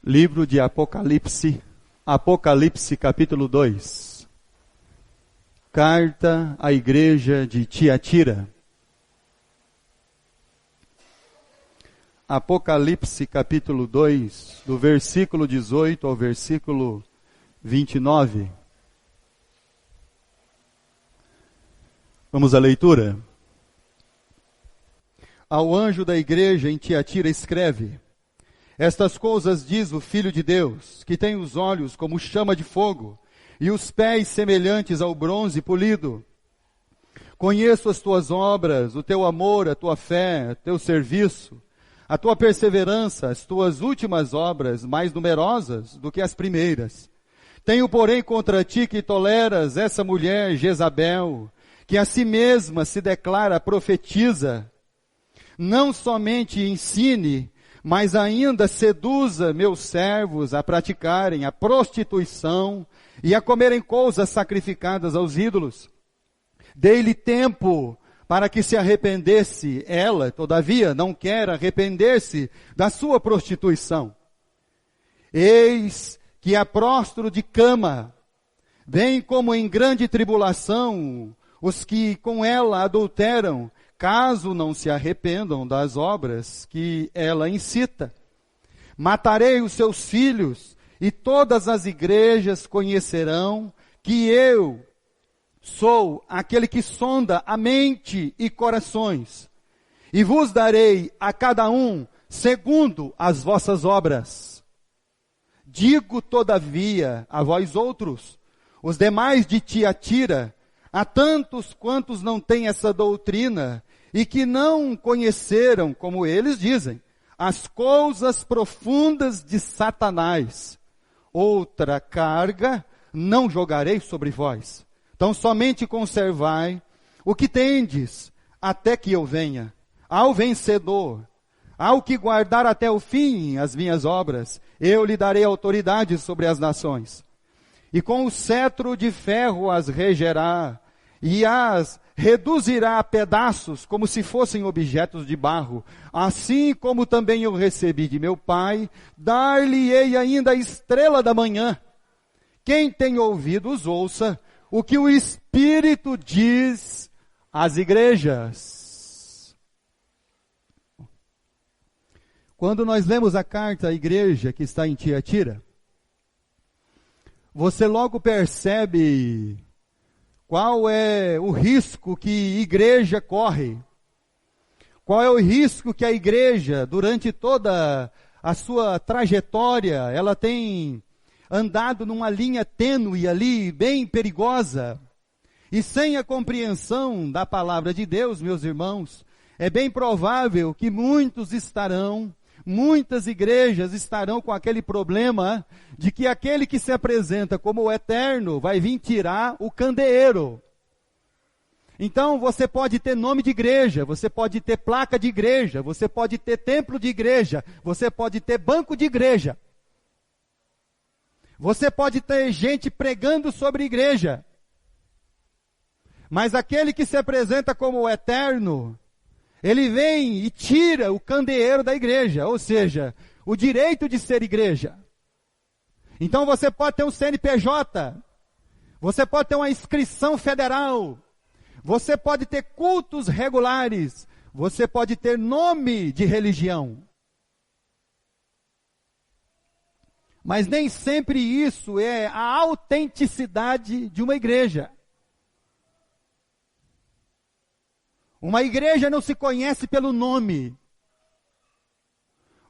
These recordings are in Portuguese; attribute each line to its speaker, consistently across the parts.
Speaker 1: Livro de Apocalipse, Apocalipse capítulo 2. Carta à igreja de Tiatira. Apocalipse capítulo 2, do versículo 18 ao versículo 29. Vamos à leitura. Ao anjo da igreja em Tiatira escreve: Estas coisas diz o Filho de Deus, que tem os olhos como chama de fogo, e os pés semelhantes ao bronze polido. Conheço as tuas obras, o teu amor, a tua fé, teu serviço, a tua perseverança, as tuas últimas obras, mais numerosas do que as primeiras. Tenho, porém, contra ti que toleras essa mulher Jezabel, que a si mesma se declara profetiza. Não somente ensine, mas ainda seduza meus servos a praticarem a prostituição e a comerem coisas sacrificadas aos ídolos. Dei-lhe tempo para que se arrependesse. Ela, todavia, não quer arrepender-se da sua prostituição. Eis que a prostro de cama, bem como em grande tribulação, os que com ela adulteram, caso não se arrependam das obras que ela incita. Matarei os seus filhos, e todas as igrejas conhecerão que eu sou aquele que sonda a mente e corações, e vos darei a cada um segundo as vossas obras. Digo, todavia, a vós outros, os demais de Tiatira, a tantos quantos não têm essa doutrina, e que não conheceram, como eles dizem, as coisas profundas de Satanás. Outra carga não jogarei sobre vós. Então somente conservai o que tendes, até que eu venha. Ao vencedor, ao que guardar até o fim as minhas obras, eu lhe darei autoridade sobre as nações. E com o cetro de ferro as regerá, e as reduzirá a pedaços como se fossem objetos de barro. Assim como também eu recebi de meu Pai, dar-lhe-ei ainda a estrela da manhã. Quem tem ouvidos, ouça o que o Espírito diz às igrejas. Quando nós lemos a carta à igreja que está em Tiatira, você logo percebe qual é o risco que a igreja corre? Qual é o risco que a igreja, durante toda a sua trajetória, ela tem andado numa linha tênue ali, bem perigosa? E sem a compreensão da palavra de Deus, meus irmãos, é bem provável que muitas igrejas estarão com aquele problema de que aquele que se apresenta como o eterno vai vir tirar o candeeiro. Então você pode ter nome de igreja, você pode ter placa de igreja, você pode ter templo de igreja, você pode ter banco de igreja. Você pode ter gente pregando sobre igreja. Mas aquele que se apresenta como o eterno, ele vem e tira o candeeiro da igreja, ou seja, o direito de ser igreja. Então você pode ter um CNPJ, você pode ter uma inscrição federal, você pode ter cultos regulares, você pode ter nome de religião. Mas nem sempre isso é a autenticidade de uma igreja. Uma igreja não se conhece pelo nome.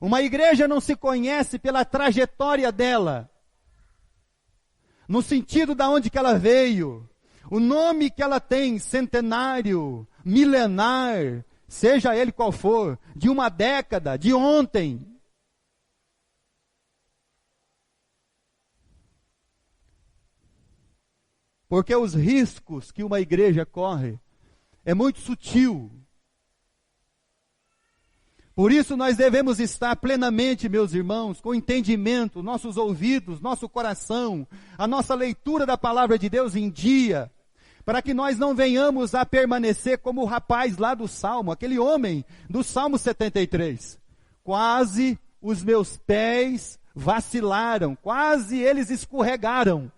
Speaker 1: Uma igreja não se conhece pela trajetória dela. No sentido de onde que ela veio. O nome que ela tem, centenário, milenar, seja ele qual for, de uma década, de ontem. Porque os riscos que uma igreja corre é muito sutil. Por isso nós devemos estar plenamente, meus irmãos, com entendimento, nossos ouvidos, nosso coração, a nossa leitura da palavra de Deus em dia, para que nós não venhamos a permanecer como o rapaz lá do Salmo, aquele homem do Salmo 73. Quase os meus pés vacilaram, quase eles escorregaram.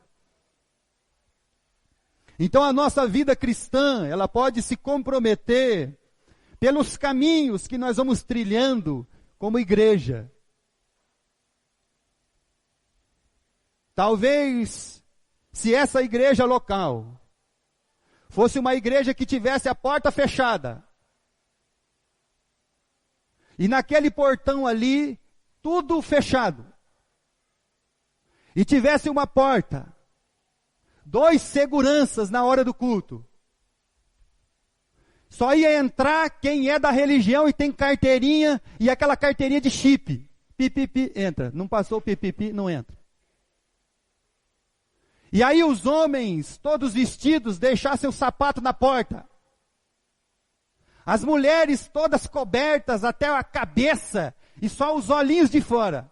Speaker 1: Então a nossa vida cristã, ela pode se comprometer pelos caminhos que nós vamos trilhando como igreja. Talvez, se essa igreja local fosse uma igreja que tivesse a porta fechada, e naquele portão ali, tudo fechado, e tivesse uma porta, 2 seguranças na hora do culto, só ia entrar quem é da religião e tem carteirinha, e aquela carteirinha de chip, pipipi, entra, não passou o pipipi, não entra. E aí os homens, todos vestidos, deixassem o sapato na porta. As mulheres todas cobertas até a cabeça e só os olhinhos de fora.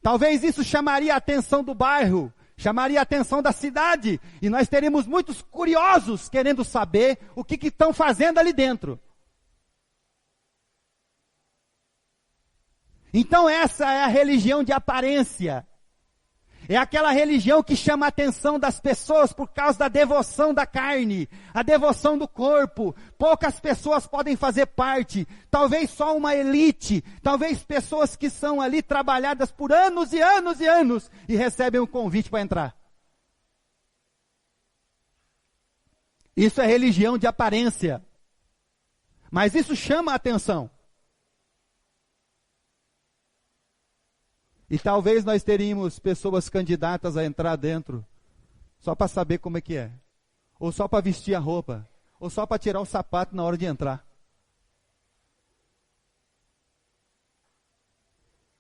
Speaker 1: Talvez isso chamaria a atenção do bairro, chamaria a atenção da cidade, e nós teríamos muitos curiosos querendo saber o que estão fazendo ali dentro. Então essa é a religião de aparência. É aquela religião que chama a atenção das pessoas por causa da devoção da carne, a devoção do corpo. Poucas pessoas podem fazer parte, talvez só uma elite, talvez pessoas que são ali trabalhadas por anos e anos e anos e recebem um convite para entrar. Isso é religião de aparência. Mas isso chama a atenção. E talvez nós teríamos pessoas candidatas a entrar dentro, só para saber como é que é. Ou só para vestir a roupa, ou só para tirar o sapato na hora de entrar.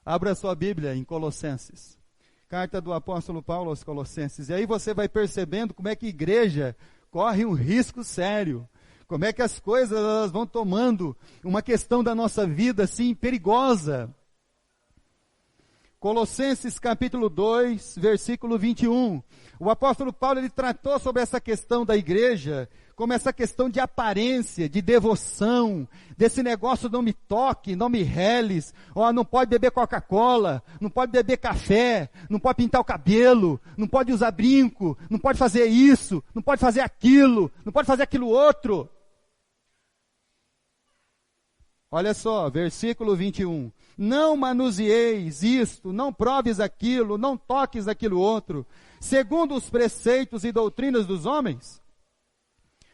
Speaker 1: Abra sua Bíblia em Colossenses. Carta do apóstolo Paulo aos Colossenses. E aí você vai percebendo como é que a igreja corre um risco sério. Como é que as coisas elas vão tomando uma questão da nossa vida assim perigosa. Colossenses capítulo 2, versículo 21. O apóstolo Paulo ele tratou sobre essa questão da igreja, como essa questão de aparência, de devoção, desse negócio não me toque, não me reles, não pode beber Coca-Cola, não pode beber café, não pode pintar o cabelo, não pode usar brinco, não pode fazer isso, não pode fazer aquilo, não pode fazer aquilo outro. Olha só, versículo 21. Não manusieis isto, não proves aquilo, não toques aquilo outro, segundo os preceitos e doutrinas dos homens?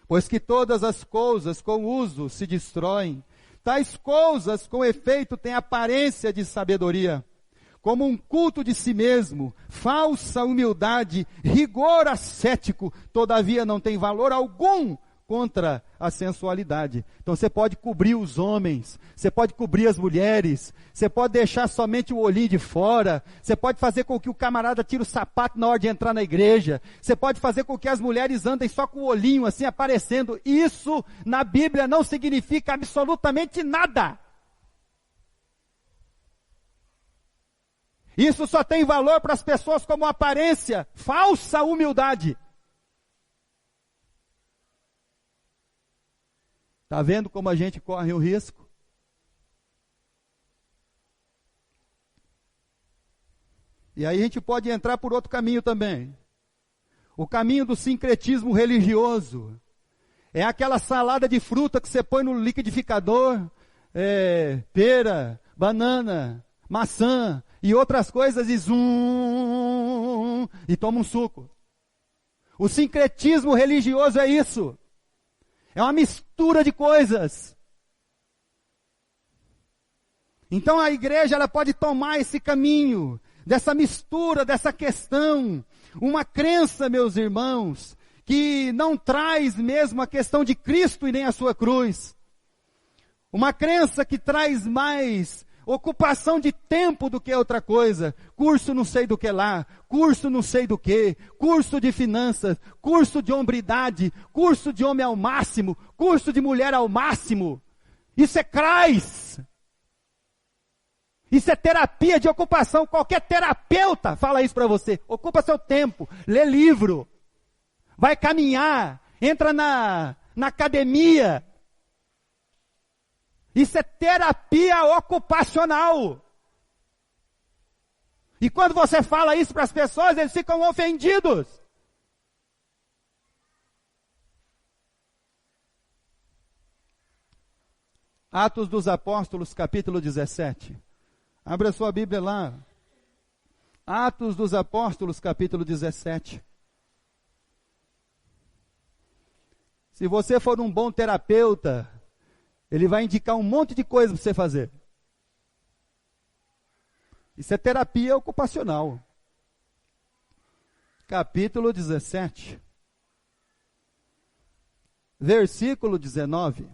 Speaker 1: Pois que todas as coisas com uso se destroem, tais coisas com efeito têm aparência de sabedoria, como um culto de si mesmo, falsa humildade, rigor ascético, todavia não tem valor algum contra a sensualidade. Então você pode cobrir os homens, você pode cobrir as mulheres, você pode deixar somente o olhinho de fora, você pode fazer com que o camarada tire o sapato na hora de entrar na igreja, você pode fazer com que as mulheres andem só com o olhinho assim aparecendo. Isso na Bíblia não significa absolutamente nada. Isso só tem valor para as pessoas como aparência, falsa humildade. Está vendo como a gente corre o risco? E aí a gente pode entrar por outro caminho também. O caminho do sincretismo religioso. É aquela salada de fruta que você põe no liquidificador, pera, banana, maçã e outras coisas e toma um suco. O sincretismo religioso é isso. É uma mistura de coisas. Então a igreja ela pode tomar esse caminho, dessa mistura, dessa questão. Uma crença, meus irmãos, que não traz mesmo a questão de Cristo e nem a sua cruz. Uma crença que traz mais ocupação de tempo do que outra coisa. Curso não sei do que lá, curso não sei do que, curso de finanças, curso de hombridade, curso de homem ao máximo, curso de mulher ao máximo. Isso é CRAS. Isso é terapia de ocupação. Qualquer terapeuta fala isso para você. Ocupa seu tempo, lê livro, vai caminhar, entra na academia. Isso é terapia ocupacional. E quando você fala isso para as pessoas, eles ficam ofendidos. Atos dos Apóstolos, capítulo 17. Abra sua Bíblia lá. Atos dos Apóstolos, capítulo 17. Se você for um bom terapeuta, ele vai indicar um monte de coisa para você fazer. Isso é terapia ocupacional. Capítulo 17. Versículo 19.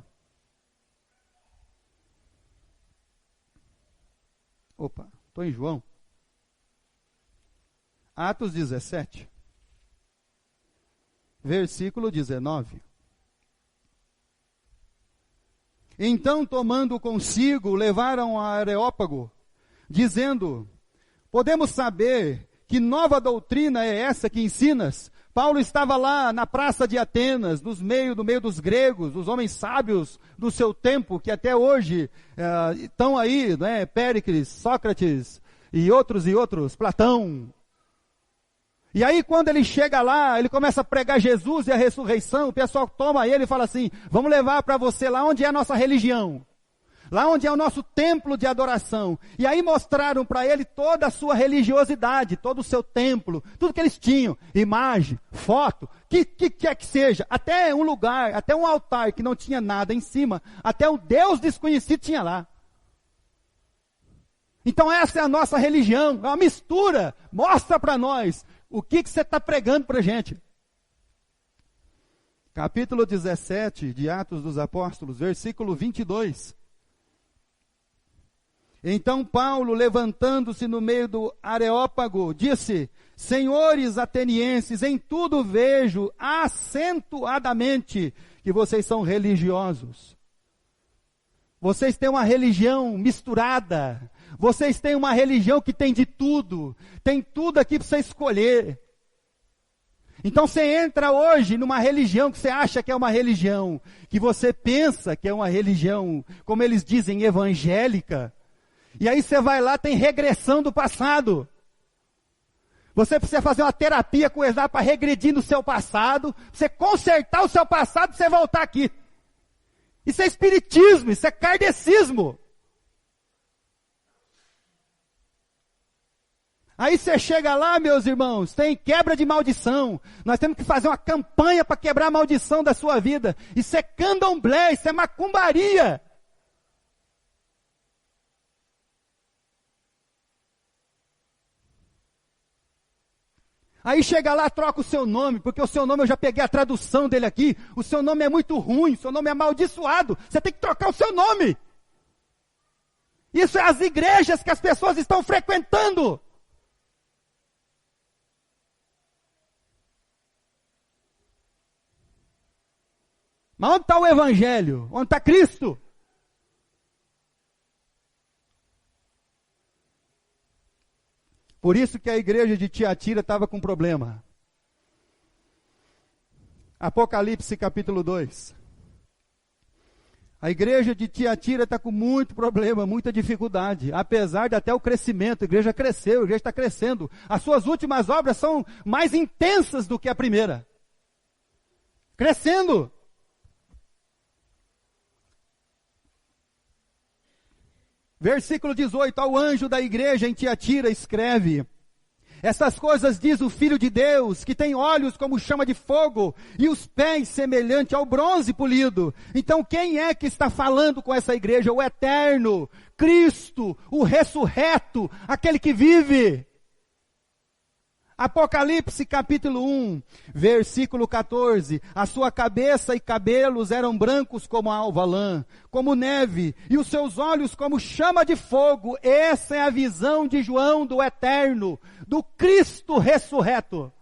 Speaker 1: Opa, estou em João. Atos 17. Versículo 19. Então, tomando consigo, levaram a Areópago, dizendo: podemos saber que nova doutrina é essa que ensinas? Paulo estava lá na praça de Atenas, no meio dos gregos, dos homens sábios do seu tempo, que até hoje estão aí, né? Péricles, Sócrates e outros, Platão. E aí quando ele chega lá, ele começa a pregar Jesus e a ressurreição, o pessoal toma ele e fala assim: vamos levar para você lá onde é a nossa religião. Lá onde é o nosso templo de adoração. E aí mostraram para ele toda a sua religiosidade, todo o seu templo, tudo que eles tinham, imagem, foto, que quer que seja, até um lugar, até um altar que não tinha nada em cima, até um Deus desconhecido tinha lá. Então essa é a nossa religião, é uma mistura, mostra para nós o que você está pregando para a gente. Capítulo 17 de Atos dos Apóstolos, versículo 22. Então Paulo, levantando-se no meio do Areópago, disse: senhores atenienses, em tudo vejo acentuadamente que vocês são religiosos. Vocês têm uma religião misturada. Vocês têm uma religião que tem de tudo. Tem tudo aqui para você escolher. Então você entra hoje numa religião que você acha que é uma religião, que você pensa que é uma religião, como eles dizem, evangélica. E aí você vai lá, tem regressão do passado. Você precisa fazer uma terapia com o exato para regredir no seu passado, você consertar o seu passado e você voltar aqui. Isso é espiritismo, isso é kardecismo. Aí você chega lá, meus irmãos, tem quebra de maldição. Nós temos que fazer uma campanha para quebrar a maldição da sua vida. Isso é candomblé, isso é macumbaria. Aí chega lá, troca o seu nome, porque o seu nome eu já peguei a tradução dele aqui. O seu nome é muito ruim, o seu nome é amaldiçoado. Você tem que trocar o seu nome. Isso é as igrejas que as pessoas estão frequentando. Mas onde está o Evangelho? Onde está Cristo? Por isso que a igreja de Tiatira estava com problema. Apocalipse capítulo 2. A igreja de Tiatira está com muito problema, muita dificuldade. Apesar de até o crescimento, a igreja cresceu, a igreja está crescendo. As suas últimas obras são mais intensas do que a primeira. Crescendo. Versículo 18, ao anjo da igreja em Tiatira escreve: essas coisas diz o Filho de Deus, que tem olhos como chama de fogo, e os pés semelhante ao bronze polido. Então quem é que está falando com essa igreja? O Eterno, Cristo, o ressurreto, aquele que vive. Apocalipse capítulo 1, versículo 14, a sua cabeça e cabelos eram brancos como a alva lã, como neve, e os seus olhos como chama de fogo. Essa é a visão de João do Eterno, do Cristo ressurreto.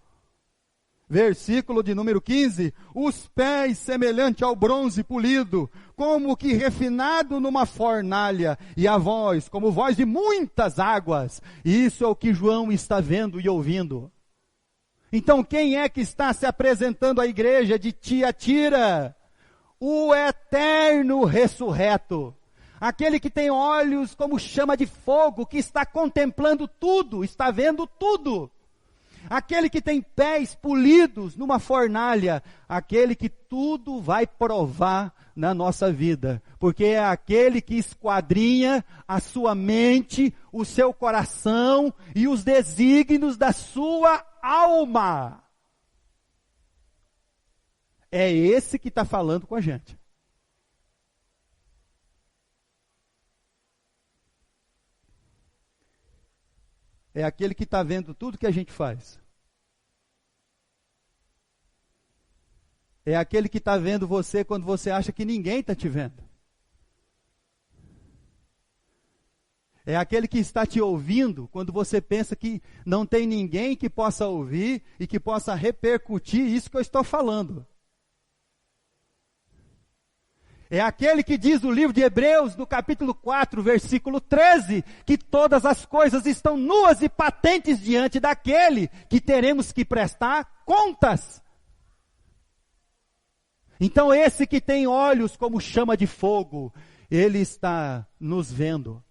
Speaker 1: Versículo de número 15, os pés semelhante ao bronze polido, como que refinado numa fornalha, e a voz como voz de muitas águas. Isso é o que João está vendo e ouvindo. Então quem é que está se apresentando à igreja de Tiatira? O Eterno ressurreto. Aquele que tem olhos como chama de fogo, que está contemplando tudo, está vendo tudo. Aquele que tem pés polidos numa fornalha, aquele que tudo vai provar na nossa vida, porque é aquele que esquadrinha a sua mente, o seu coração e os desígnios da sua alma. É esse que está falando com a gente. É aquele que está vendo tudo que a gente faz. É aquele que está vendo você quando você acha que ninguém está te vendo. É aquele que está te ouvindo quando você pensa que não tem ninguém que possa ouvir e que possa repercutir isso que eu estou falando. É aquele que diz no livro de Hebreus, no capítulo 4, versículo 13, que todas as coisas estão nuas e patentes diante daquele que teremos que prestar contas. Então esse que tem olhos como chama de fogo, ele está nos vendo.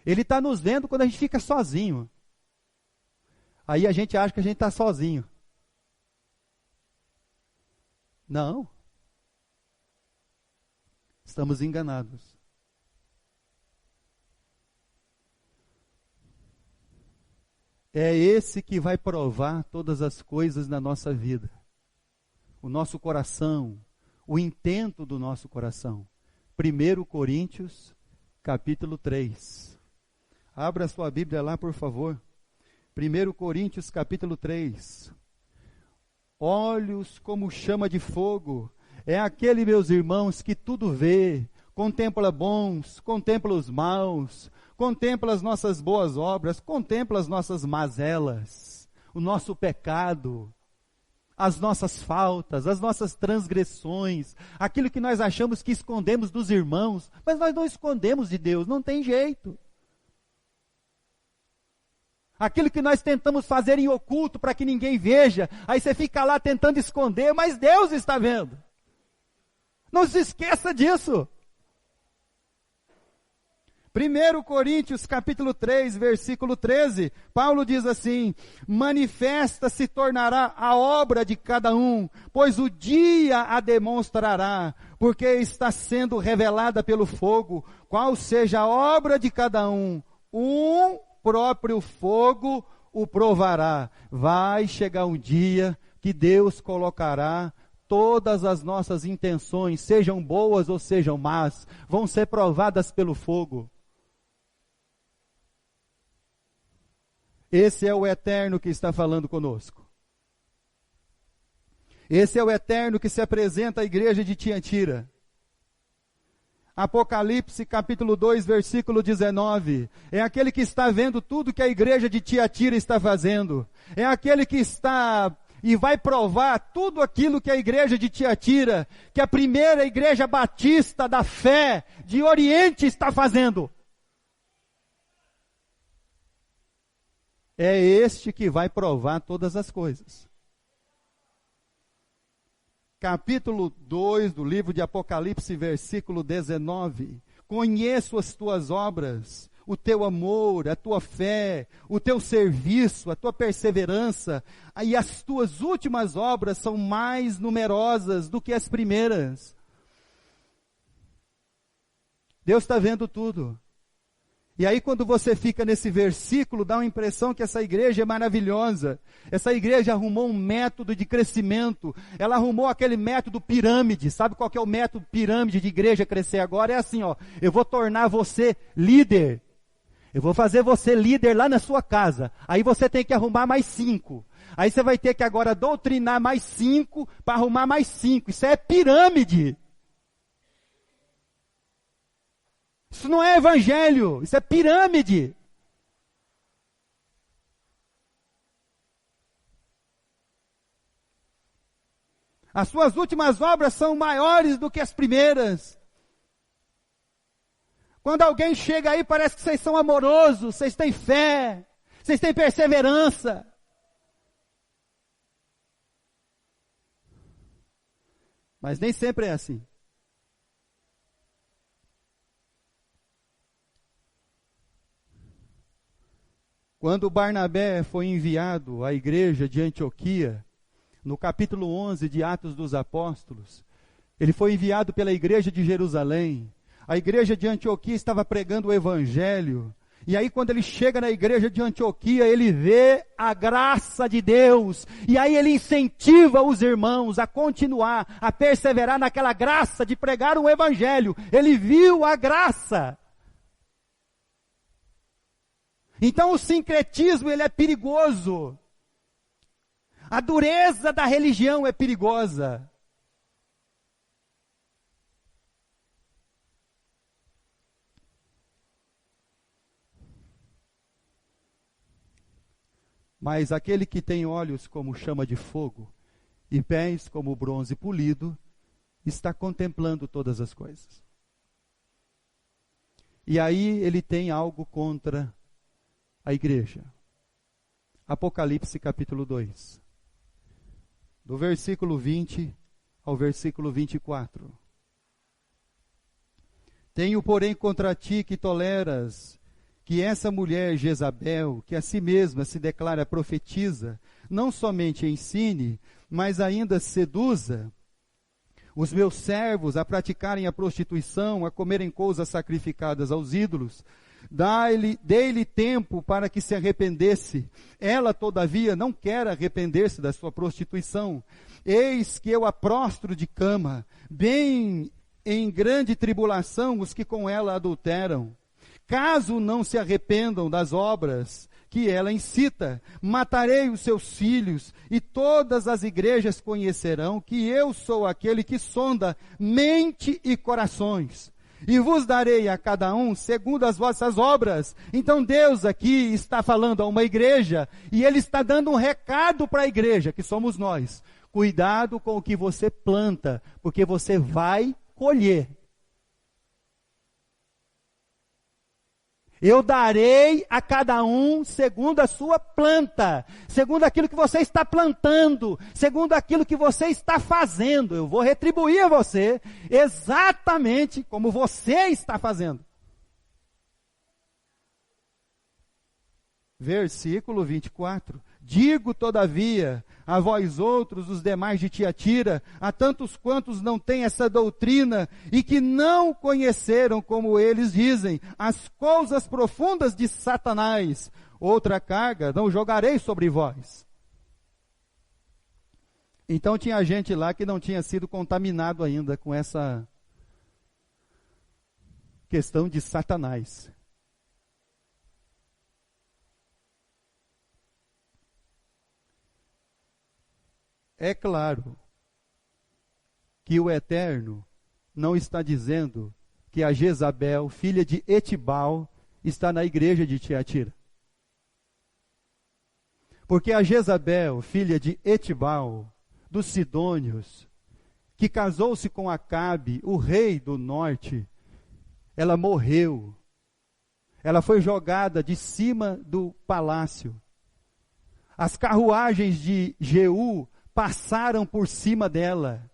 Speaker 1: Ele está nos vendo quando a gente fica sozinho. Aí a gente acha que a gente está sozinho. Não. Estamos enganados. É esse que vai provar todas as coisas na nossa vida. O nosso coração, o intento do nosso coração. 1 Coríntios, capítulo 3. Abra sua Bíblia lá, por favor. 1 Coríntios, capítulo 3. Olhos como chama de fogo. É aquele, meus irmãos, que tudo vê, contempla bons, contempla os maus, contempla as nossas boas obras, contempla as nossas mazelas, o nosso pecado, as nossas faltas, as nossas transgressões, aquilo que nós achamos que escondemos dos irmãos, mas nós não escondemos de Deus, não tem jeito. Aquilo que nós tentamos fazer em oculto para que ninguém veja, aí você fica lá tentando esconder, mas Deus está vendo. Não se esqueça disso. 1 Coríntios capítulo 3, versículo 13, Paulo diz assim: manifesta se tornará a obra de cada um, pois o dia a demonstrará, porque está sendo revelada pelo fogo, qual seja a obra de cada um, próprio fogo o provará. Vai chegar um dia que Deus colocará todas as nossas intenções, sejam boas ou sejam más, vão ser provadas pelo fogo. Esse é o eterno que está falando conosco. Esse é o eterno que se apresenta à igreja de Tiatira. Apocalipse capítulo 2, versículo 19. É aquele que está vendo tudo que a igreja de Tiatira está fazendo. É aquele que está e vai provar tudo aquilo que a igreja de Tiatira, que a primeira igreja batista da fé de Oriente está fazendo. É este que vai provar todas as coisas. Capítulo 2 do livro de Apocalipse, versículo 19. Conheço as tuas obras, o teu amor, a tua fé, o teu serviço, a tua perseverança, e as tuas últimas obras são mais numerosas do que as primeiras. Deus está vendo tudo. E aí quando você fica nesse versículo, dá uma impressão que essa igreja é maravilhosa. Essa igreja arrumou um método de crescimento. Ela arrumou aquele método pirâmide. Sabe qual que é o método pirâmide de igreja crescer agora? É assim, ó. Eu vou tornar você líder. Eu vou fazer você líder lá na sua casa. Aí você tem que arrumar mais 5. Aí você vai ter que agora doutrinar mais 5 para arrumar mais 5. Isso é pirâmide. Isso não é evangelho, isso é pirâmide. As suas últimas obras são maiores do que as primeiras. Quando alguém chega aí, parece que vocês são amorosos, vocês têm fé, vocês têm perseverança. Mas nem sempre é assim. Quando Barnabé foi enviado à igreja de Antioquia, no capítulo 11 de Atos dos Apóstolos, ele foi enviado pela igreja de Jerusalém. A igreja de Antioquia estava pregando o evangelho. E aí quando ele chega na igreja de Antioquia, ele vê a graça de Deus. E aí ele incentiva os irmãos a continuar, a perseverar naquela graça de pregar o evangelho. Ele viu a graça. Então o sincretismo, ele é perigoso. A dureza da religião é perigosa. Mas aquele que tem olhos como chama de fogo e pés como bronze polido, está contemplando todas as coisas. E aí ele tem algo contra a igreja. Apocalipse capítulo 2. Do versículo 20 ao versículo 24. Tenho, porém, contra ti que toleras que essa mulher Jezabel, que a si mesma se declara profetisa, não somente ensine, mas ainda seduza os meus servos a praticarem a prostituição, a comerem coisas sacrificadas aos ídolos. Dei-lhe tempo para que se arrependesse. Ela, todavia, não quer arrepender-se da sua prostituição. Eis que eu a prostro de cama, bem em grande tribulação os que com ela adulteram. Caso não se arrependam das obras que ela incita, matarei os seus filhos, e todas as igrejas conhecerão que eu sou aquele que sonda mente e corações. E vos darei a cada um segundo as vossas obras. Então Deus aqui está falando a uma igreja, e Ele está dando um recado para a igreja, que somos nós. Cuidado com o que você planta, porque você vai colher. Eu darei a cada um segundo a sua planta, segundo aquilo que você está plantando, segundo aquilo que você está fazendo. Eu vou retribuir a você exatamente como você está fazendo. Versículo 24. Digo, todavia, a vós outros, os demais de Tiatira, a tantos quantos não têm essa doutrina e que não conheceram, como eles dizem, as coisas profundas de Satanás, outra carga não jogarei sobre vós. Então tinha gente lá que não tinha sido contaminado ainda com essa questão de Satanás. É claro que o Eterno não está dizendo que a Jezabel, filha de Etibal, está na igreja de Tiatira. Porque a Jezabel, filha de Etibal, dos Sidônios, que casou-se com Acabe, o rei do norte, ela morreu. Ela foi jogada de cima do palácio. As carruagens de Jeú passaram por cima dela.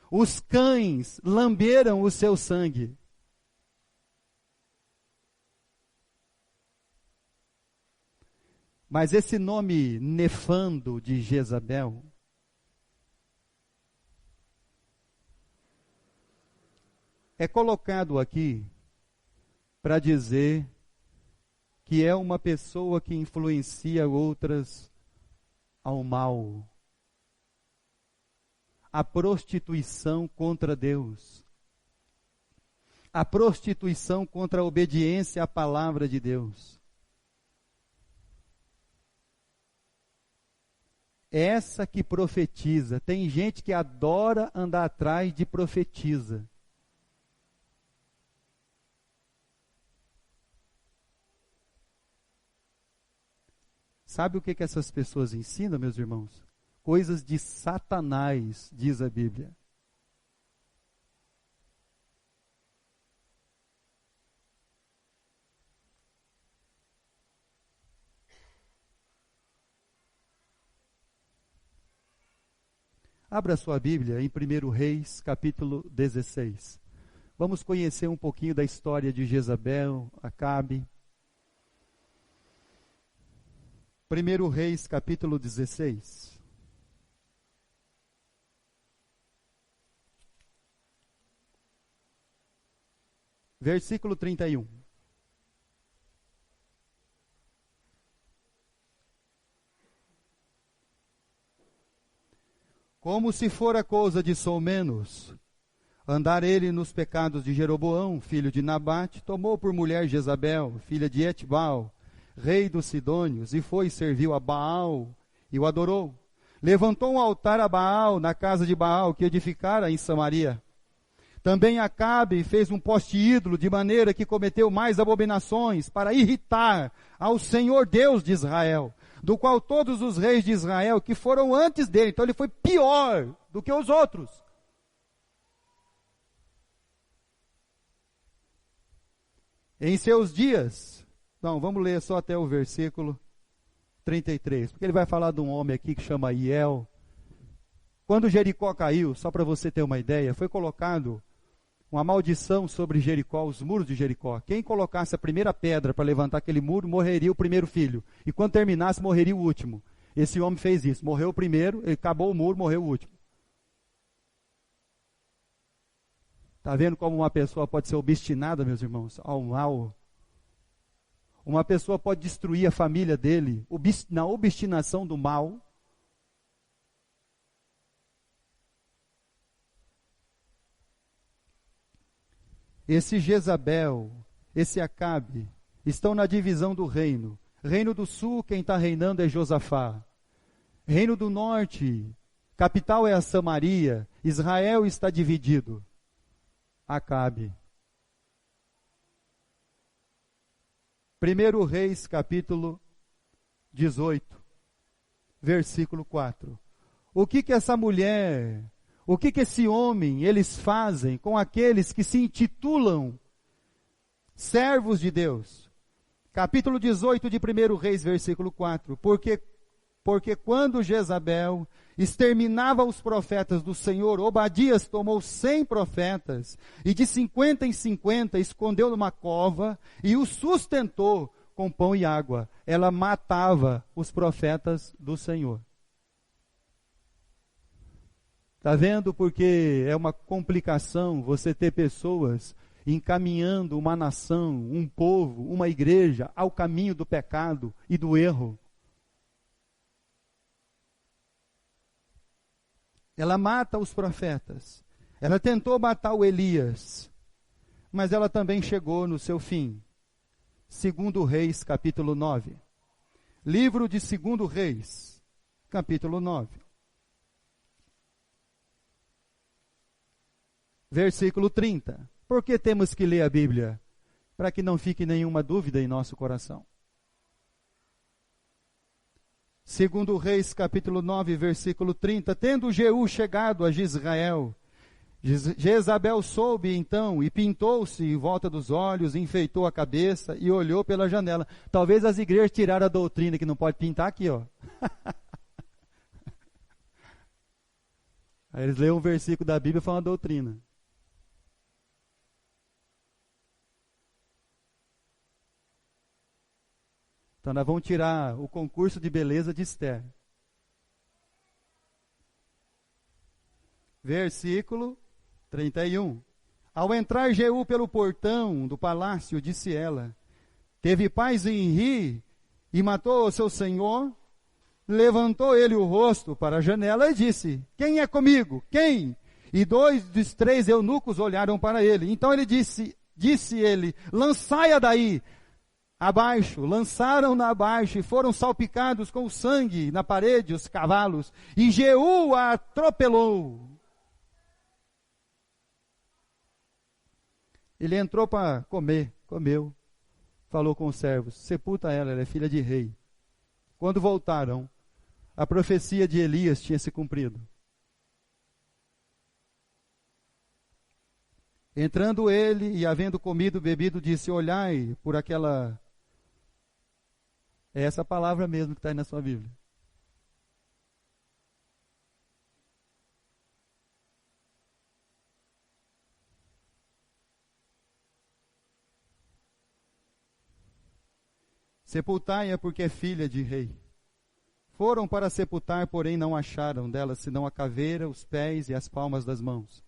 Speaker 1: Os cães lamberam o seu sangue. Mas esse nome nefando de Jezabel é colocado aqui para dizer que é uma pessoa que influencia outras ao mal. A prostituição contra Deus. A prostituição contra a obediência à palavra de Deus. Essa que profetiza. Tem gente que adora andar atrás de profetiza. Sabe o que essas pessoas ensinam, meus irmãos? Coisas de Satanás, diz a Bíblia. Abra sua Bíblia em 1 Reis, capítulo 16. Vamos conhecer um pouquinho da história de Jezabel, Acabe. 1 Reis, capítulo 16. Versículo 31. Como se fora coisa de somenos, andar ele nos pecados de Jeroboão, filho de Nabate, tomou por mulher Jezabel, filha de Etbal, rei dos Sidônios, e foi e serviu a Baal, e o adorou. Levantou um altar a Baal na casa de Baal, que edificara em Samaria. Também Acabe fez um poste ídolo, de maneira que cometeu mais abominações, para irritar ao Senhor Deus de Israel, do qual todos os reis de Israel que foram antes dele, então ele foi pior do que os outros. Em seus dias, não, vamos ler só até o versículo 33, porque ele vai falar de um homem aqui que chama Iel. Quando Jericó caiu, só para você ter uma ideia, foi colocado uma maldição sobre Jericó, os muros de Jericó. Quem colocasse a primeira pedra para levantar aquele muro, morreria o primeiro filho. E quando terminasse, morreria o último. Esse homem fez isso. Morreu o primeiro, ele acabou o muro, morreu o último. Está vendo como uma pessoa pode ser obstinada, meus irmãos, ao mal? Uma pessoa pode destruir a família dele na obstinação do mal. Esse Jezabel, esse Acabe, estão na divisão do reino. Reino do sul, quem está reinando é Josafá. Reino do norte, capital é a Samaria. Israel está dividido. Acabe. 1 Reis, capítulo 18, versículo 4. O que essa mulher... O que esse homem, eles fazem com aqueles que se intitulam servos de Deus? Capítulo 18 de 1 Reis, versículo 4. Porque quando Jezabel exterminava os profetas do Senhor, Obadias tomou 100 profetas e de 50 em 50 escondeu numa cova e os sustentou com pão e água. Ela matava os profetas do Senhor. Está vendo? Porque é uma complicação você ter pessoas encaminhando uma nação, um povo, uma igreja ao caminho do pecado e do erro. Ela mata os profetas. Ela tentou matar o Elias, mas ela também chegou no seu fim. 2 Reis, capítulo 9. Livro de 2 Reis, capítulo 9. Versículo 30. Por que temos que ler a Bíblia? Para que não fique nenhuma dúvida em nosso coração. 2 Reis, capítulo 9, versículo 30. Tendo Jeú chegado a Jezreel, Jezabel soube então e pintou-se em volta dos olhos, enfeitou a cabeça e olhou pela janela. Talvez as igrejas tiraram a doutrina que não pode pintar aqui, ó. Aí eles leem um versículo da Bíblia e falam a doutrina. Então nós vamos tirar o concurso de beleza de Esther. Versículo 31. Ao entrar Jeú pelo portão do palácio, disse ela, teve paz em Ri e matou o seu senhor. Levantou ele o rosto para a janela e disse, quem é comigo? Quem? E 2 dos 3 eunucos olharam para ele. Então ele disse ele, lançai-a daí. Abaixo, lançaram-na abaixo e foram salpicados com sangue na parede os cavalos, e Jeú a atropelou. Ele entrou para comer, comeu, falou com os servos, sepulta ela, ela é filha de rei. Quando voltaram, a profecia de Elias tinha se cumprido. Entrando ele e havendo comido e bebido, disse, olhai por aquela... É essa palavra mesmo que está aí na sua Bíblia. Sepultai-a porque é filha de rei. Foram para sepultar, porém não acharam dela senão a caveira, os pés e as palmas das mãos.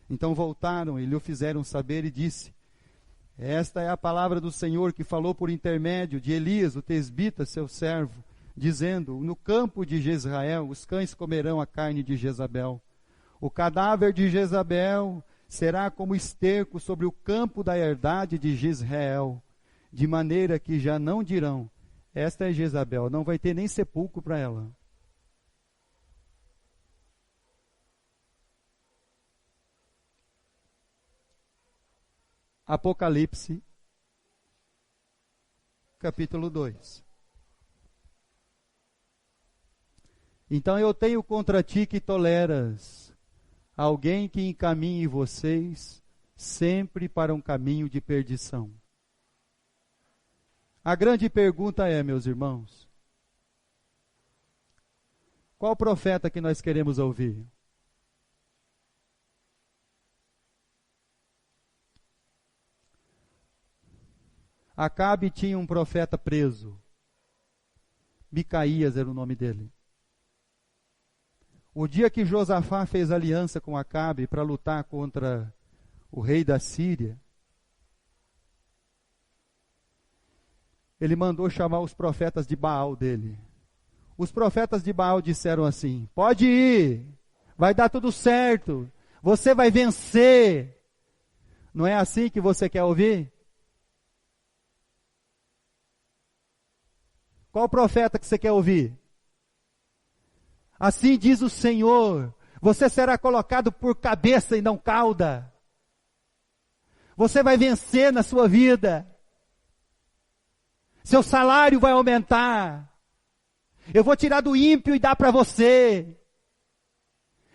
Speaker 1: Então voltaram e lhe o fizeram saber e disse: esta é a palavra do Senhor que falou por intermédio de Elias, o tesbita, seu servo, dizendo: no campo de Jezreel os cães comerão a carne de Jezabel. O cadáver de Jezabel será como esterco sobre o campo da herdade de Jezreel, de maneira que já não dirão: esta é Jezabel, não vai ter nem sepulcro para ela. Apocalipse, capítulo 2. Então eu tenho contra ti que toleras alguém que encaminhe vocês sempre para um caminho de perdição. A grande pergunta é, meus irmãos, qual profeta que nós queremos ouvir? Acabe tinha um profeta preso. Micaías era o nome dele. O dia que Josafá fez aliança com Acabe para lutar contra o rei da Síria, ele mandou chamar os profetas de Baal dele. Os profetas de Baal disseram assim: pode ir, vai dar tudo certo, você vai vencer. Não é assim que você quer ouvir? Qual profeta que você quer ouvir? Assim diz o Senhor: você será colocado por cabeça e não cauda. Você vai vencer na sua vida. Seu salário vai aumentar. Eu vou tirar do ímpio e dar para você.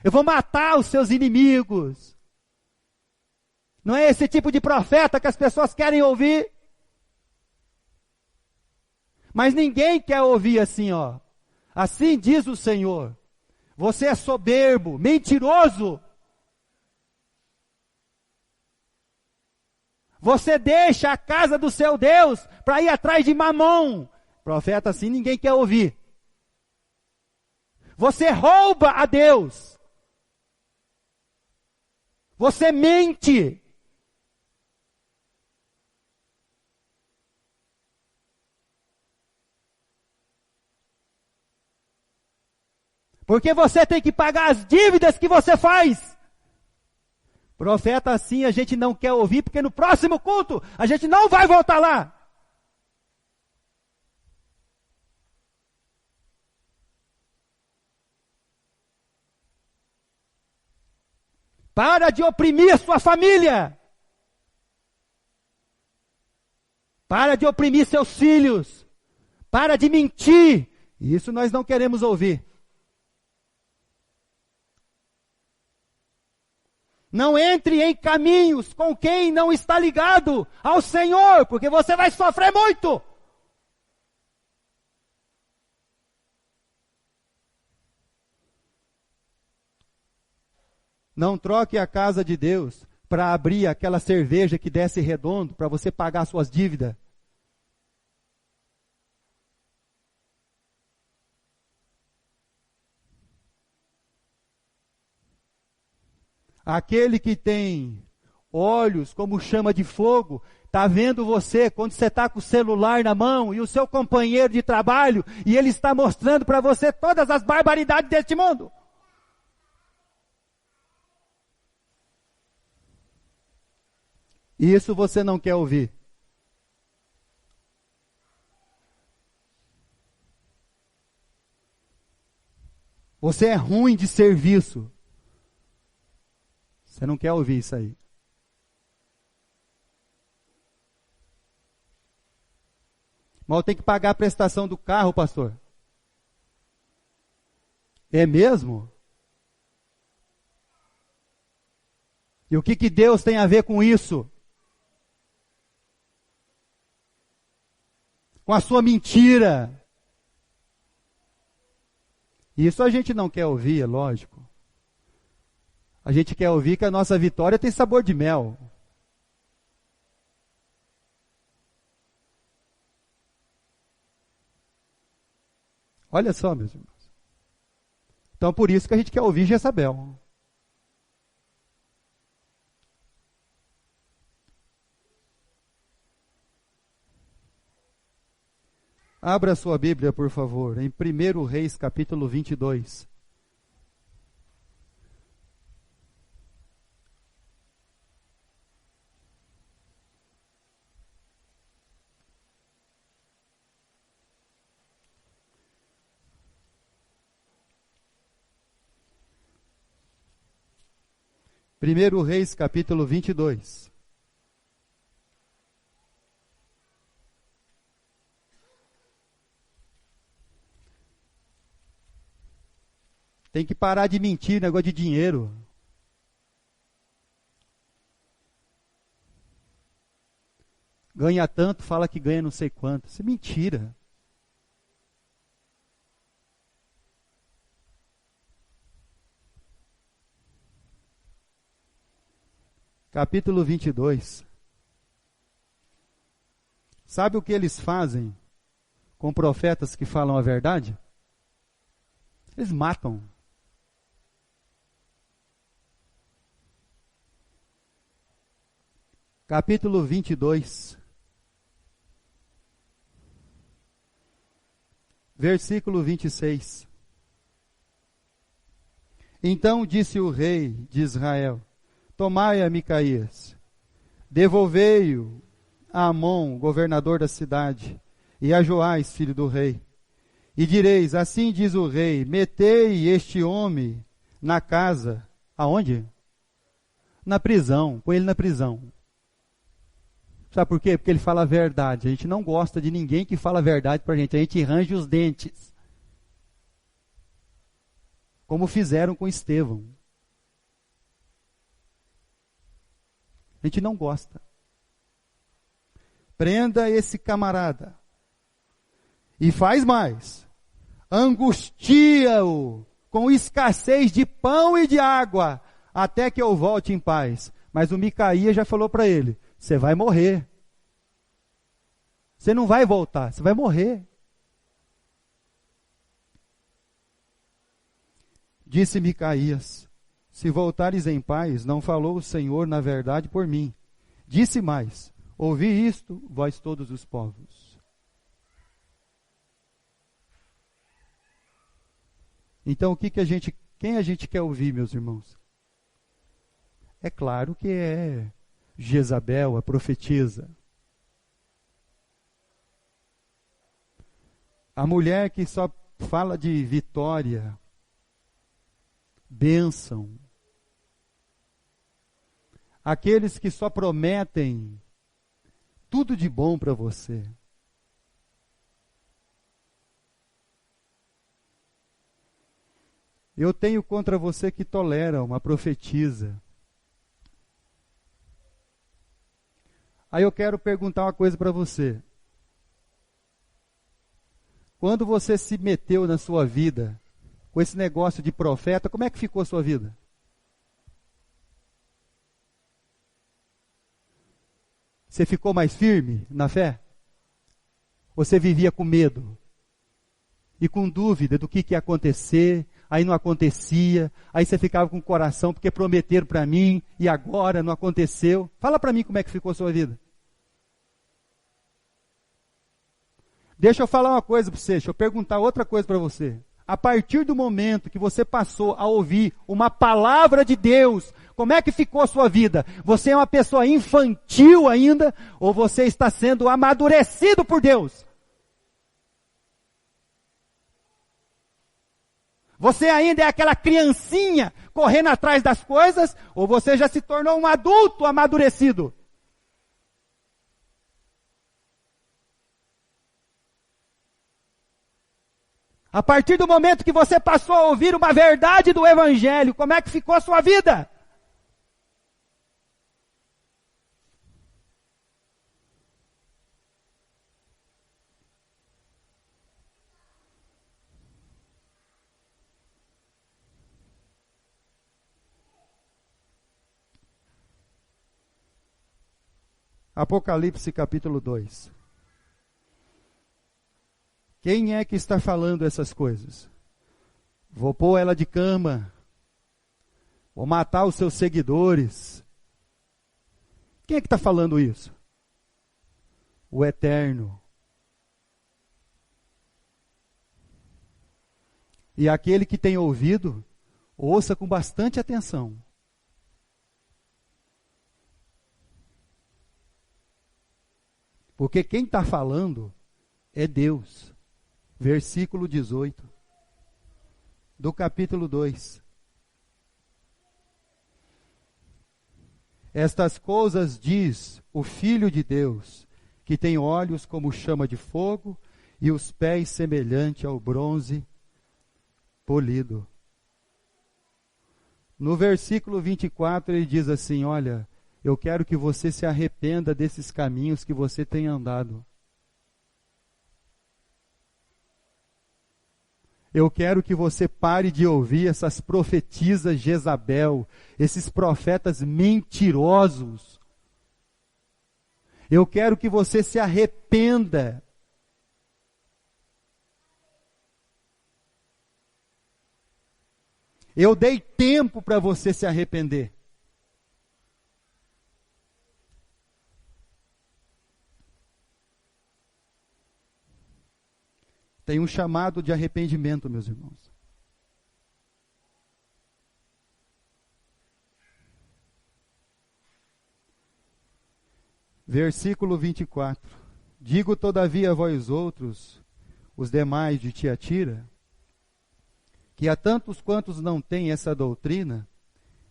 Speaker 1: Eu vou matar os seus inimigos. Não é esse tipo de profeta que as pessoas querem ouvir? Mas ninguém quer ouvir assim, ó. Assim diz o Senhor: você é soberbo, mentiroso. Você deixa a casa do seu Deus para ir atrás de Mamon. Profeta assim ninguém quer ouvir. Você rouba a Deus. Você mente. Porque você tem que pagar as dívidas que você faz. Profeta assim a gente não quer ouvir, porque no próximo culto a gente não vai voltar lá. Para de oprimir sua família. Para de oprimir seus filhos. Para de mentir. Isso nós não queremos ouvir. Não entre em caminhos com quem não está ligado ao Senhor, porque você vai sofrer muito. Não troque a casa de Deus para abrir aquela cerveja que desce redondo para você pagar suas dívidas. Aquele que tem olhos como chama de fogo, está vendo você quando você está com o celular na mão e o seu companheiro de trabalho, e ele está mostrando para você todas as barbaridades deste mundo. Isso você não quer ouvir. Você é ruim de serviço. Você não quer ouvir isso aí. Mas eu tenho que pagar a prestação do carro, pastor. É mesmo? E o que Deus tem a ver com isso? Com a sua mentira. Isso a gente não quer ouvir, é lógico. A gente quer ouvir que a nossa vitória tem sabor de mel. Olha só, meus irmãos. Então, por isso que a gente quer ouvir Jezabel. Abra sua Bíblia, por favor, em 1 Reis, capítulo 22. Primeiro Reis, capítulo 22. Tem que parar de mentir, negócio de dinheiro. Ganha tanto, fala que ganha não sei quanto. Isso é mentira. Capítulo 22. Sabe o que eles fazem com profetas que falam a verdade? Eles matam. Capítulo 22. Versículo 26. Então disse o rei de Israel: tomai a Micaías, devolvei-o a Amon, governador da cidade, e a Joás, filho do rei. E direis: assim diz o rei, metei este homem na casa. Aonde? Na prisão, põe ele na prisão. Sabe por quê? Porque ele fala a verdade. A gente não gosta de ninguém que fala a verdade pra gente. A gente range os dentes. Como fizeram com Estevão. A gente não gosta. Prenda esse camarada. E faz mais. Angustia-o com escassez de pão e de água, até que eu volte em paz. Mas o Micaías já falou para ele: você vai morrer. Você não vai voltar, você vai morrer. Disse Micaías: se voltares em paz, não falou o Senhor na verdade por mim. Disse mais: ouvi isto, vós todos os povos. Então quem a gente quer ouvir, meus irmãos? É claro que é Jezabel, a profetisa. A mulher que só fala de vitória, bênção. Aqueles que só prometem tudo de bom para você. Eu tenho contra você que tolera uma profetisa. Aí eu quero perguntar uma coisa para você. Quando você se meteu na sua vida com esse negócio de profeta, como é que ficou a sua vida? Você ficou mais firme na fé? Você vivia com medo? E com dúvida do que ia acontecer, aí não acontecia, aí você ficava com o coração, porque prometeram para mim, e agora não aconteceu. Fala para mim como é que ficou a sua vida. Deixa eu falar uma coisa para você, deixa eu perguntar outra coisa para você. A partir do momento que você passou a ouvir uma palavra de Deus, como é que ficou a sua vida? Você é uma pessoa infantil ainda, ou você está sendo amadurecido por Deus? Você ainda é aquela criancinha correndo atrás das coisas, ou você já se tornou um adulto amadurecido? A partir do momento que você passou a ouvir uma verdade do Evangelho, como é que ficou a sua vida? Apocalipse capítulo 2. Quem é que está falando essas coisas? Vou pôr ela de cama. Vou matar os seus seguidores. Quem é que está falando isso? O Eterno. E aquele que tem ouvido, ouça com bastante atenção. Porque quem está falando é Deus. Versículo 18 do capítulo 2. Estas coisas diz o Filho de Deus, que tem olhos como chama de fogo e os pés semelhante ao bronze polido. No versículo 24 ele diz assim, olha, eu quero que você se arrependa desses caminhos que você tem andado. Eu quero que você pare de ouvir essas profetisas Jezabel, esses profetas mentirosos. Eu quero que você se arrependa. Eu dei tempo para você se arrepender. Tem um chamado de arrependimento, meus irmãos. Versículo 24. Digo todavia a vós outros, os demais de Tiatira, que há tantos quantos não têm essa doutrina,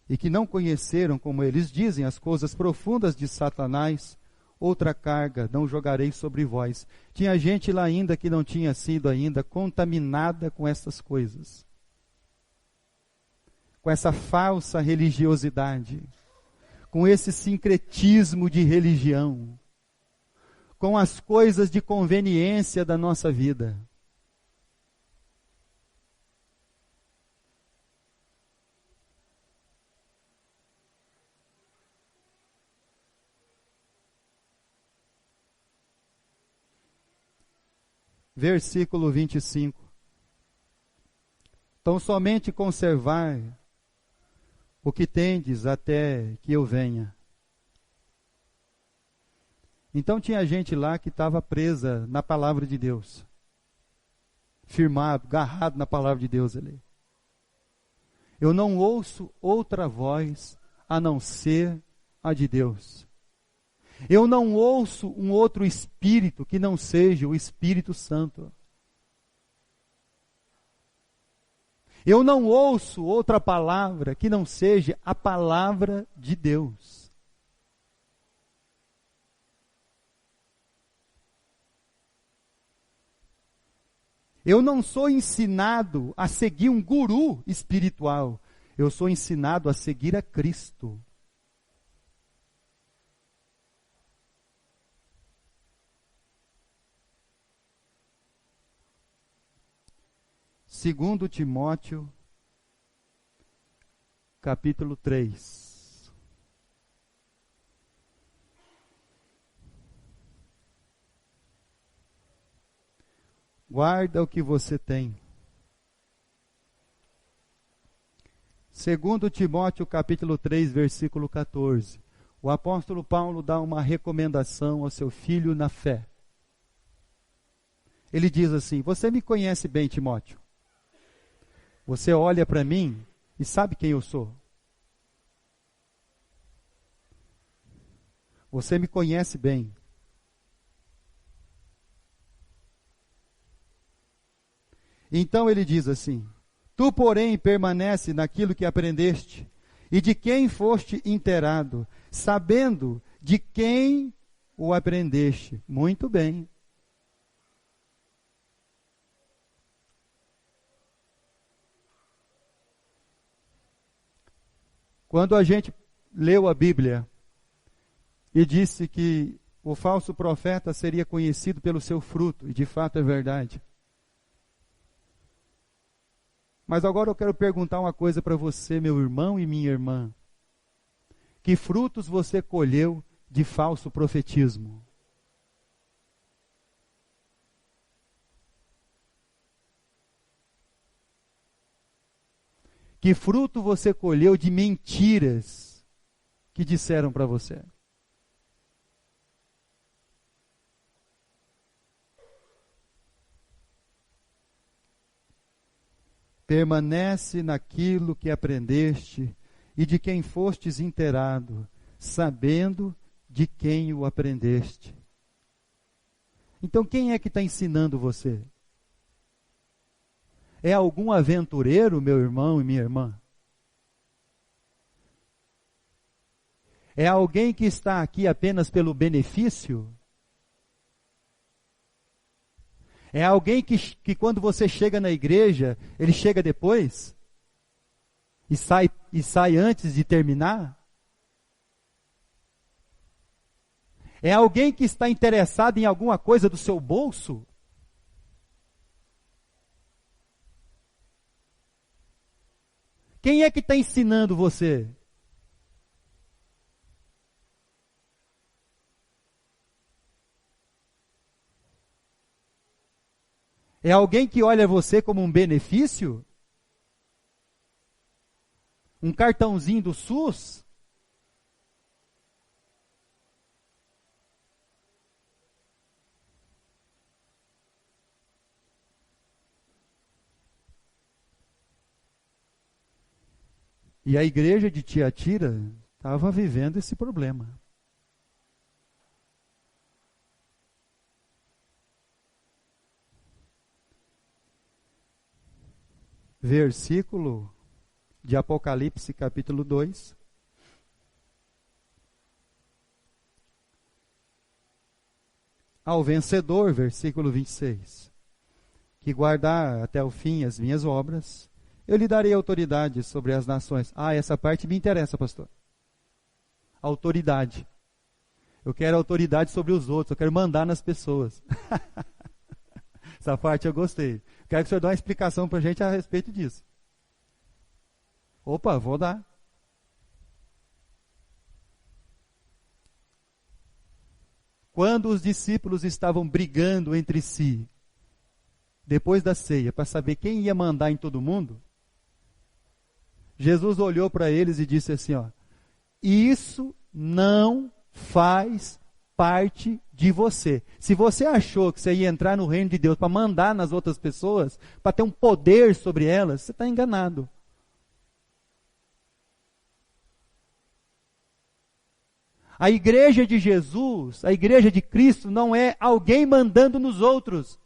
Speaker 1: e que não conheceram, como eles dizem, as coisas profundas de Satanás, outra carga não jogarei sobre vós. Tinha gente lá ainda que não tinha sido ainda contaminada com essas coisas. Com essa falsa religiosidade. Com esse sincretismo de religião. Com as coisas de conveniência da nossa vida. Versículo 25. Então somente conservar o que tendes até que eu venha. Então tinha gente lá que estava presa na palavra de Deus. Firmado, agarrado na palavra de Deus ali. Eu não ouço outra voz a não ser a de Deus. Eu não ouço um outro espírito que não seja o Espírito Santo. Eu não ouço outra palavra que não seja a palavra de Deus. Eu não sou ensinado a seguir um guru espiritual. Eu sou ensinado a seguir a Cristo. Segundo Timóteo, capítulo 3. Guarda o que você tem. Segundo Timóteo, capítulo 3, versículo 14. O apóstolo Paulo dá uma recomendação ao seu filho na fé. Ele diz assim, você me conhece bem, Timóteo. Você olha para mim e sabe quem eu sou. Você me conhece bem. Então ele diz assim, tu, porém, permanece naquilo que aprendeste, e de quem foste inteirado, sabendo de quem o aprendeste. Muito bem. Quando a gente leu a Bíblia e disse que o falso profeta seria conhecido pelo seu fruto, e de fato é verdade. Mas agora eu quero perguntar uma coisa para você, meu irmão e minha irmã. Que frutos você colheu de falso profetismo? Que fruto você colheu de mentiras que disseram para você? Permanece naquilo que aprendeste e de quem fostes inteirado, sabendo de quem o aprendeste. Então, quem é que está ensinando você? É algum aventureiro, meu irmão e minha irmã? É alguém que está aqui apenas pelo benefício? É alguém que quando você chega na igreja, ele chega depois? E sai antes de terminar? É alguém que está interessado em alguma coisa do seu bolso? Quem é que está ensinando você? É alguém que olha você como um benefício? Um cartãozinho do SUS? E a igreja de Tiatira estava vivendo esse problema. Versículo de Apocalipse, capítulo 2. Ao vencedor, versículo 26, que guardar até o fim as minhas obras, eu lhe darei autoridade sobre as nações. Essa parte me interessa, pastor. Autoridade. Eu quero autoridade sobre os outros, eu quero mandar nas pessoas. Essa parte eu gostei. Quero que o senhor dê uma explicação para a gente a respeito disso. Opa, vou dar. Quando os discípulos estavam brigando entre si, depois da ceia, para saber quem ia mandar em todo mundo, Jesus olhou para eles e disse assim, isso não faz parte de você. Se você achou que você ia entrar no reino de Deus para mandar nas outras pessoas, para ter um poder sobre elas, você está enganado. A igreja de Jesus, a igreja de Cristo, não é alguém mandando nos outros.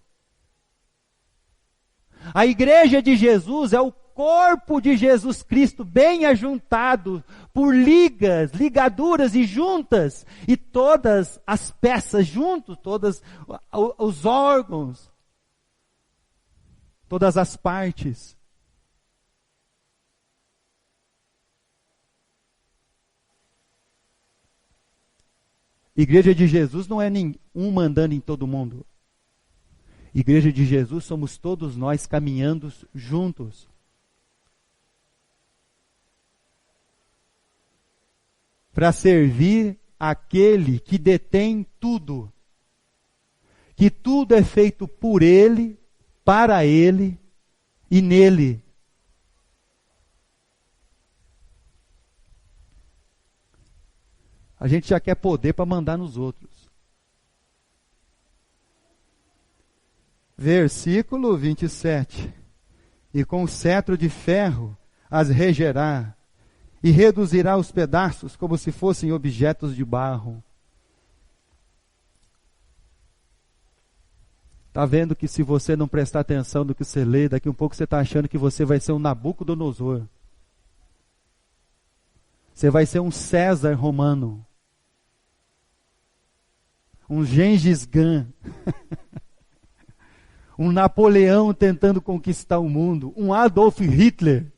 Speaker 1: A igreja de Jesus é o corpo de Jesus Cristo, bem ajuntado por ligaduras e juntas, e todas as peças juntos, todos os órgãos, todas as partes. Igreja de Jesus não é um mandando em todo mundo. Igreja de Jesus somos todos nós caminhando juntos. Para servir aquele que detém tudo. Que tudo é feito por Ele, para Ele e nele. A gente já quer poder para mandar nos outros. Versículo 27. E com o cetro de ferro as regerá, e reduzirá os pedaços como se fossem objetos de barro. Está vendo que se você não prestar atenção no que você lê, daqui um pouco você está achando que você vai ser um Nabucodonosor. Você vai ser um César romano. Um Gengis Khan. Um Napoleão tentando conquistar o mundo. Um Adolf Hitler.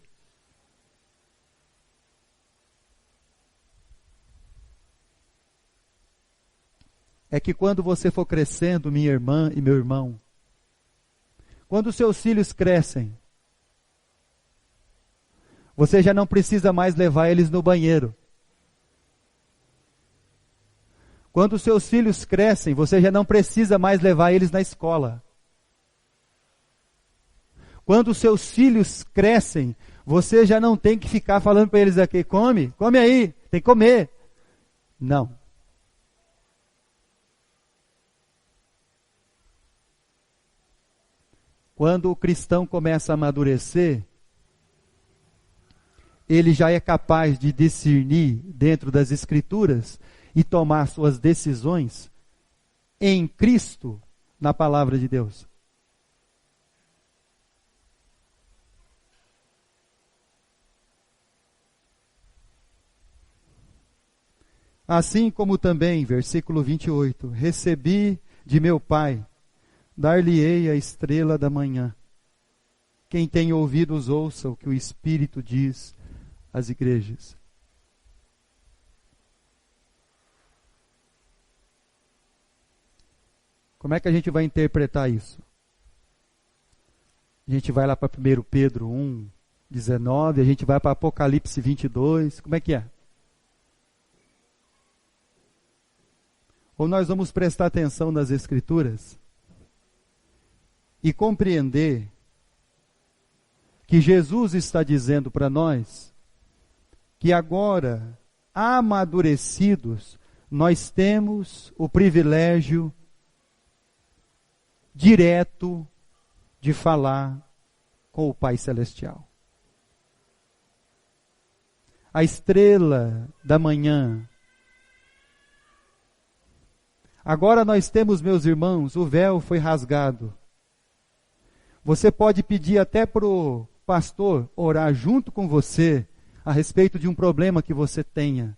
Speaker 1: É que quando você for crescendo, minha irmã e meu irmão, quando os seus filhos crescem, você já não precisa mais levar eles no banheiro. Quando os seus filhos crescem, você já não precisa mais levar eles na escola. Quando os seus filhos crescem, Você já não tem que ficar falando para eles aqui, come aí, tem que comer. Não. Quando o cristão começa a amadurecer, ele já é capaz de discernir dentro das Escrituras e tomar suas decisões em Cristo, na palavra de Deus. Assim como também, versículo 28, recebi de meu Pai, dar-lhe-ei a estrela da manhã. Quem tem ouvidos, ouça o que o Espírito diz às igrejas. Como é que a gente vai interpretar isso? A gente vai lá para 1 Pedro 1, 19, a gente vai para Apocalipse 22, como é que é? Ou nós vamos prestar atenção nas Escrituras e compreender que Jesus está dizendo para nós que agora, amadurecidos, nós temos o privilégio direto de falar com o Pai Celestial. A estrela da manhã. Agora nós temos, meus irmãos, o véu foi rasgado. Você pode pedir até para o pastor orar junto com você a respeito de um problema que você tenha.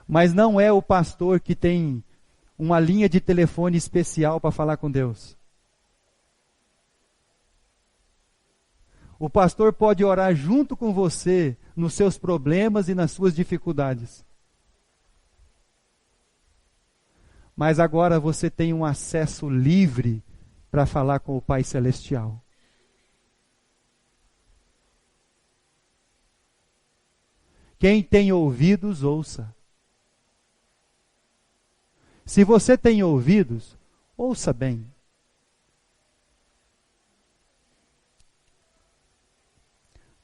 Speaker 1: Mas não é o pastor que tem uma linha de telefone especial para falar com Deus. O pastor pode orar junto com você nos seus problemas e nas suas dificuldades. Mas agora você tem um acesso livre para falar com o Pai Celestial. Quem tem ouvidos, ouça. Se você tem ouvidos, ouça bem.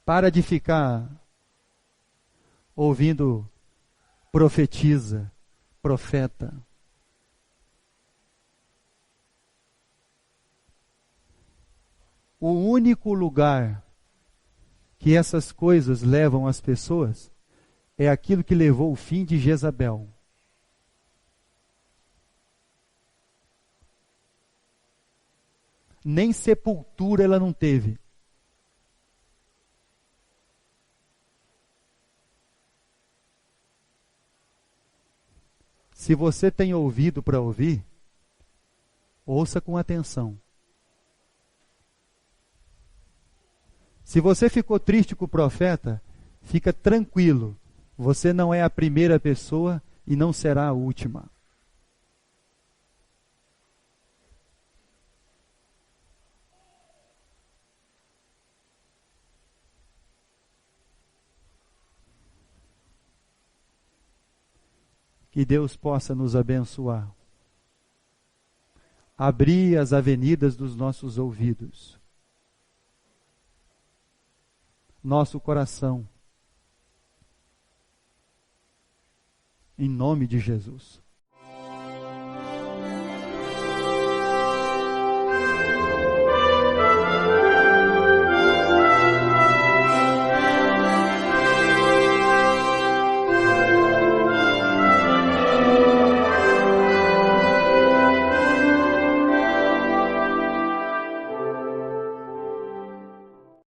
Speaker 1: Para de ficar ouvindo profetiza, profeta. O único lugar que essas coisas levam as pessoas é aquilo que levou o fim de Jezabel. Nem sepultura ela não teve. Se você tem ouvido para ouvir, ouça com atenção. Se você ficou triste com o profeta, fica tranquilo. Você não é a primeira pessoa e não será a última. Que Deus possa nos abençoar. Abrir as avenidas dos nossos ouvidos. Nosso coração. Em nome de Jesus.